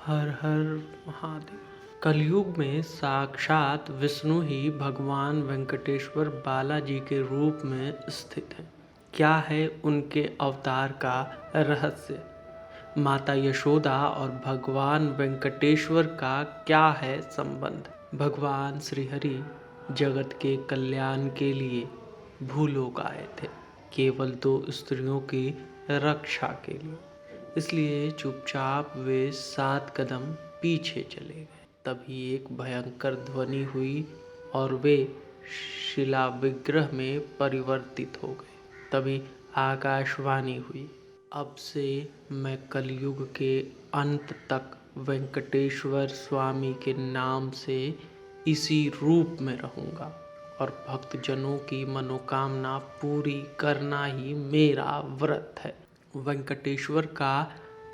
हर हर महादेव। कलयुग में साक्षात विष्णु ही भगवान वेंकटेश्वर बालाजी के रूप में स्थित हैं। क्या है उनके अवतार का रहस्य? माता यशोदा और भगवान वेंकटेश्वर का क्या है संबंध? भगवान श्रीहरि जगत के कल्याण के लिए भूलोक आए थे, केवल 2 स्त्रियों की रक्षा के लिए। इसलिए चुपचाप वे 7 कदम पीछे चले गए। तभी एक भयंकर ध्वनि हुई और वे शिला विग्रह में परिवर्तित हो गए। तभी आकाशवाणी हुई, अब से मैं कलयुग के अंत तक वेंकटेश्वर स्वामी के नाम से इसी रूप में रहूंगा और भक्तजनों की मनोकामना पूरी करना ही मेरा व्रत है। वेंकटेश्वर का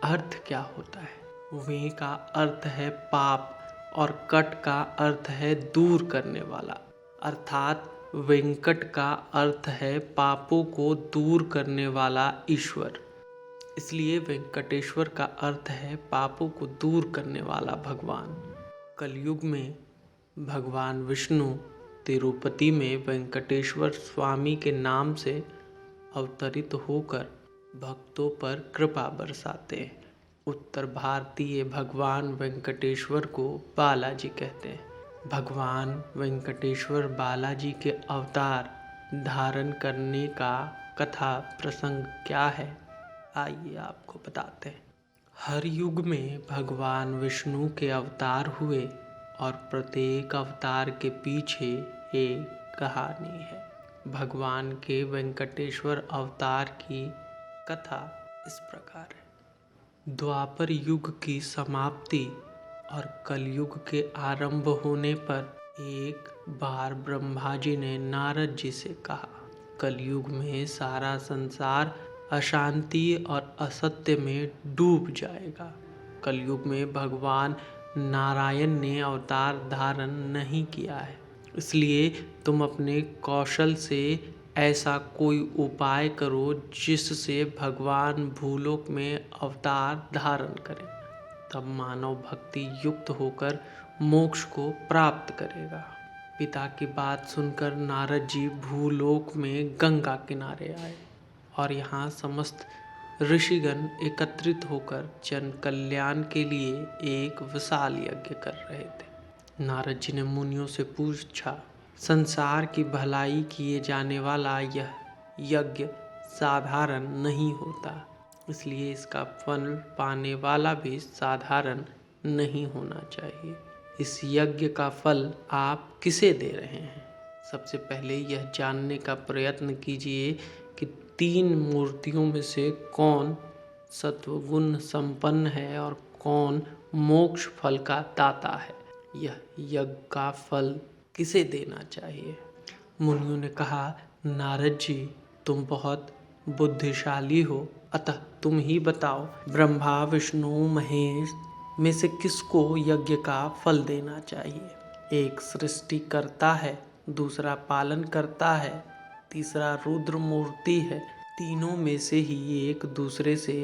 अर्थ क्या होता है? वे का अर्थ है पाप और कट का अर्थ है दूर करने वाला, अर्थात वेंकट का अर्थ है पापों को दूर करने वाला ईश्वर। इसलिए वेंकटेश्वर का अर्थ है पापों को दूर करने वाला भगवान। कलयुग में भगवान विष्णु तिरुपति में वेंकटेश्वर स्वामी के नाम से अवतरित होकर भक्तों पर कृपा बरसाते हैं। उत्तर भारतीय भगवान वेंकटेश्वर को बालाजी कहते हैं। भगवान वेंकटेश्वर बालाजी के अवतार धारण करने का कथा प्रसंग क्या है, आइए आपको बताते हैं। हर युग में भगवान विष्णु के अवतार हुए और प्रत्येक अवतार के पीछे एक कहानी है। भगवान के वेंकटेश्वर अवतार की कथा इस प्रकार है। द्वापर युग की समाप्ति और कलयुग के आरंभ होने पर एक बार ब्रह्मा जी ने नारद जी से कहा, कलयुग में सारा संसार अशांति और असत्य में डूब जाएगा। कलयुग में भगवान नारायण ने अवतार धारण नहीं किया है, इसलिए तुम अपने कौशल से ऐसा कोई उपाय करो जिससे भगवान भूलोक में अवतार धारण करें। तब मानव भक्ति युक्त होकर मोक्ष को प्राप्त करेगा। पिता की बात सुनकर नारद जी भूलोक में गंगा किनारे आए और यहाँ समस्त ऋषिगण एकत्रित होकर जन कल्याण के लिए एक विशाल यज्ञ कर रहे थे। नारद जी ने मुनियों से पूछा, संसार की भलाई किए जाने वाला यह यज्ञ साधारण नहीं होता, इसलिए इसका फल पाने वाला भी साधारण नहीं होना चाहिए। इस यज्ञ का फल आप किसे दे रहे हैं? सबसे पहले यह जानने का प्रयत्न कीजिए कि 3 मूर्तियों में से कौन सत्वगुण संपन्न है और कौन मोक्ष फल का दाता है। यह यज्ञ का फल किसे देना चाहिए? मुनियों ने कहा, नारद जी तुम बहुत बुद्धिशाली हो, अतः तुम ही बताओ, ब्रह्मा विष्णु महेश में से किसको यज्ञ का फल देना चाहिए? एक सृष्टि करता है, दूसरा पालन करता है, तीसरा रुद्र मूर्ति है। तीनों में से ही एक दूसरे से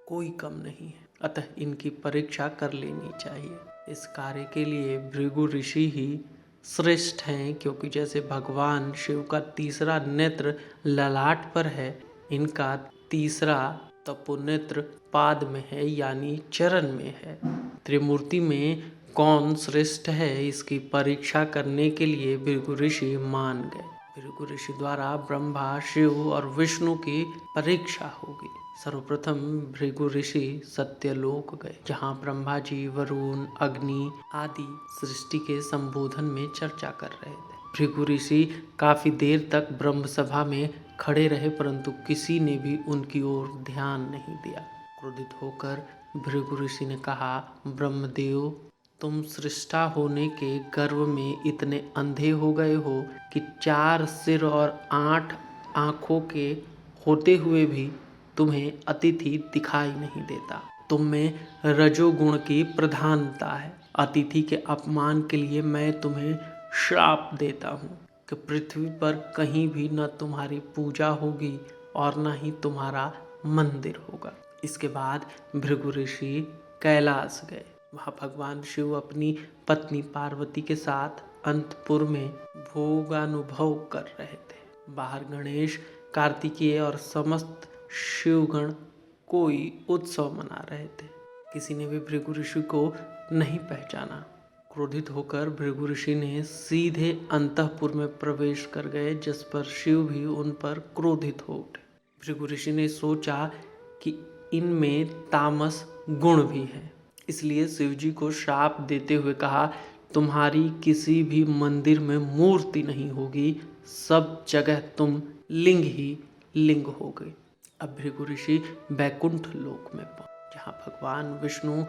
कोई कम नहीं है, अतः इनकी परीक्षा कर लेनी चाहिए। इस कार्य के लिए भृगु ऋषि ही श्रेष्ठ हैं, क्योंकि जैसे भगवान शिव का तीसरा नेत्र ललाट पर है, इनका तीसरा तपोनेत्र पाद में है, यानी चरण में है। त्रिमूर्ति में कौन श्रेष्ठ है, इसकी परीक्षा करने के लिए भृगु ऋषि मान गए। भृगु ऋषि द्वारा ब्रह्मा शिव और विष्णु की परीक्षा होगी। सर्वप्रथम भृगु ऋषि सत्यलोक गए, जहाँ ब्रह्मा जी वरुण अग्नि आदि सृष्टि के संबोधन में चर्चा कर रहे थे। भृगु ऋषि काफी देर तक ब्रह्म सभा में खड़े रहे, परंतु किसी ने भी उनकी ओर ध्यान नहीं दिया। क्रोधित होकर भृगु ऋषि ने कहा, ब्रह्मदेव तुम सृष्टा होने के गर्व में इतने अंधे हो गए हो कि 4 सिर और 8 आँखों के होते हुए भी तुम्हें अतिथि दिखाई नहीं देता। तुम में रजोगुण की प्रधानता है। अतिथि के अपमान के लिए मैं तुम्हें श्राप देता हूँ कि पृथ्वी पर कहीं भी न तुम्हारी पूजा होगी और न ही तुम्हारा मंदिर होगा। इसके बाद भृगु ऋषि कैलाश गए वहाँ भगवान शिव अपनी पत्नी पार्वती के साथ अंतपुर में भोगानुभव कर रहे थे। बाहर गणेश, कार्तिकेय और समस्त शिवगण कोई उत्सव मना रहे थे। किसी ने भी भृगु ऋषि को नहीं पहचाना। क्रोधित होकर भृगु ऋषि ने सीधे अंतःपुर में प्रवेश कर गए, जिस पर शिव भी उन पर क्रोधित हो उठे। भृगु ऋषि ने सोचा कि इनमें तामस गुण भी है, इसलिए शिव जी को श्राप देते हुए कहा, तुम्हारी किसी भी मंदिर में मूर्ति नहीं होगी, सब जगह तुम लिंग ही लिंग हो गए। अब भृगु ऋषि बैकुंठ लोक में पहुंचे, जहाँ भगवान विष्णु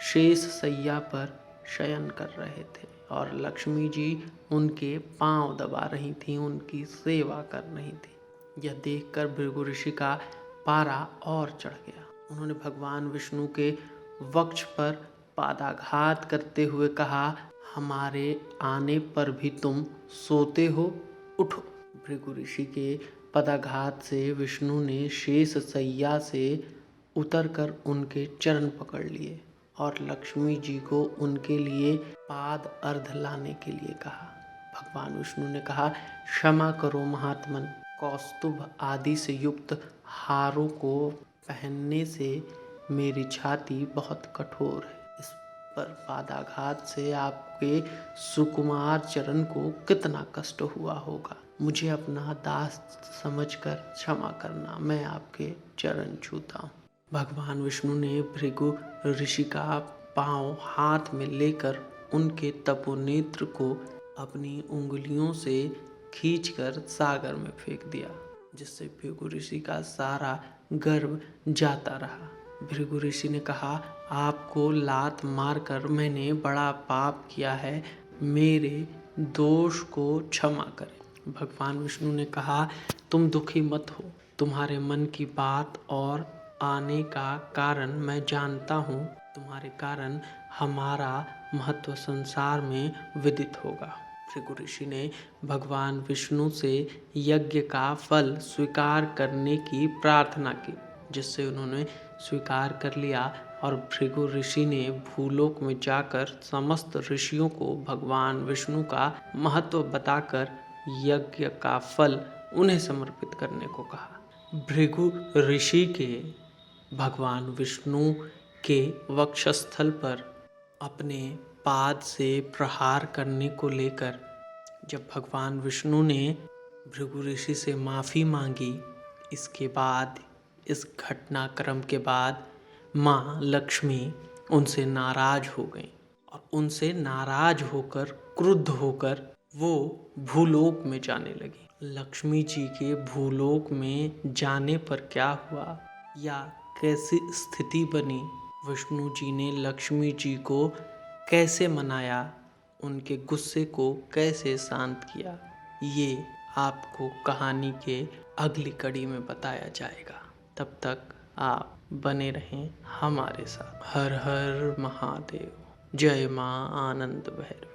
शेष शैया पर शयन कर रहे थे और लक्ष्मी जी उनके पांव दबा रही थीं, उनकी सेवा कर रही थी। यह देखकर भृगु ऋषि का पारा और चढ़ गया। उन्होंने भगवान विष्णु के वक्ष पर पादाघात करते हुए कहा, हमारे आने पर भी तुम सोते हो, उठो। भृगु ऋषि के पदाघात से विष्णु ने शेष शैया से उतरकर उनके चरण पकड़ लिए और लक्ष्मी जी को उनके लिए पाद अर्घ लाने के लिए कहा। भगवान विष्णु ने कहा, क्षमा करो महात्मन, कौस्तुभ आदि से युक्त हारों को पहनने से मेरी छाती बहुत कठोर है। इस पर पादाघात से आपके सुकुमार चरण को कितना कष्ट हुआ होगा। मुझे अपना दास समझकर क्षमा करना, मैं आपके चरण छूता हूँ। भगवान विष्णु ने भृगु ऋषि का पांव हाथ में लेकर उनके तपोनेत्र को अपनी उंगलियों से खींचकर सागर में फेंक दिया, जिससे भृगु ऋषि का सारा गर्व जाता रहा। भृगु ऋषि ने कहा, आपको लात मारकर मैंने बड़ा पाप किया है, मेरे दोष को क्षमा करें। भगवान विष्णु ने कहा, तुम दुखी मत हो, तुम्हारे मन की बात और आने का कारण मैं जानता हूँ। तुम्हारे कारण हमारा महत्व संसार में विदित होगा। भृगु ऋषि ने भगवान विष्णु से यज्ञ का फल स्वीकार करने की प्रार्थना की, जिससे उन्होंने स्वीकार कर लिया और भृगु ऋषि ने भूलोक में जाकर समस्त ऋषियों को भगवान विष्णु का महत्व बताकर यज्ञ का फल उन्हें समर्पित करने को कहा। भृगु ऋषि के भगवान विष्णु के वक्षस्थल पर अपने पाद से प्रहार करने को लेकर जब भगवान विष्णु ने भृगु ऋषि से माफ़ी मांगी, इसके बाद, इस घटनाक्रम के बाद माँ लक्ष्मी उनसे नाराज हो गई और उनसे नाराज होकर, क्रुद्ध होकर वो भूलोक में जाने लगी। लक्ष्मी जी के भूलोक में जाने पर क्या हुआ या कैसी स्थिति बनी, विष्णु जी ने लक्ष्मी जी को कैसे मनाया, उनके गुस्से को कैसे शांत किया, ये आपको कहानी के अगली कड़ी में बताया जाएगा। तब तक आप बने रहें हमारे साथ। हर हर महादेव। जय माँ आनंद भैरवी।